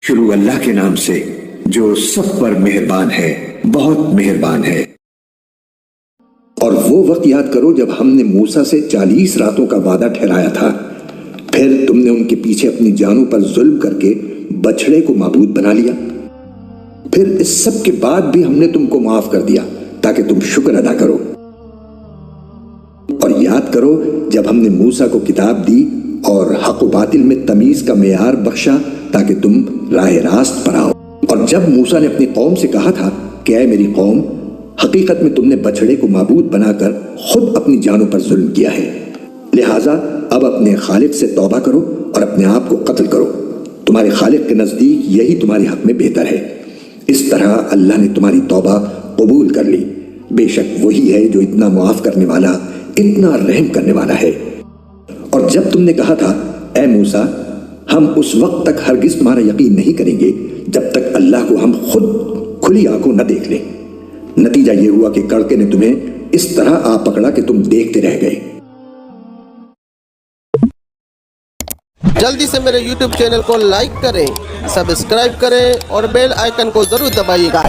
شروع اللہ کے نام سے جو سب پر مہربان ہے، بہت مہربان ہے۔ اور وہ وقت یاد کرو جب ہم نے موسیٰ سے 40 راتوں کا وعدہ ٹھہرایا تھا، پھر تم نے ان کے پیچھے اپنی جانوں پر ظلم کر کے بچڑے کو معبود بنا لیا۔ پھر اس سب کے بعد بھی ہم نے تم کو معاف کر دیا تاکہ تم شکر ادا کرو۔ اور یاد کرو جب ہم نے موسیٰ کو کتاب دی اور حق و باطل میں تمیز کا معیار بخشا تاکہ تم راہ راست پر آؤ۔ اور جب موسیٰ نے اپنی قوم سے کہا تھا کہ اے میری قوم، حقیقت میں تم نے بچڑے کو معبود بنا کر خود اپنی جانوں پر ظلم کیا ہے، لہٰذا اب اپنے خالق سے توبہ کرو اور اپنے آپ کو قتل کرو، تمہارے خالق کے نزدیک یہی تمہارے حق میں بہتر ہے۔ اس طرح اللہ نے تمہاری توبہ قبول کر لی، بے شک وہی ہے جو اتنا معاف کرنے والا، اتنا رحم کرنے والا ہے۔ اور جب تم نے کہا تھا اے موسیٰ، ہم اس وقت تک ہرگز تمہارا یقین نہیں کریں گے جب تک اللہ کو ہم خود کھلی آنکھوں نہ دیکھ لیں، نتیجہ یہ ہوا کہ کڑکے نے تمہیں اس طرح آ پکڑا کہ تم دیکھتے رہ گئے۔ جلدی سے میرے YouTube چینل کو لائک کریں، سبسکرائب کریں اور بیل آئیکن کو ضرور دبائیے گا۔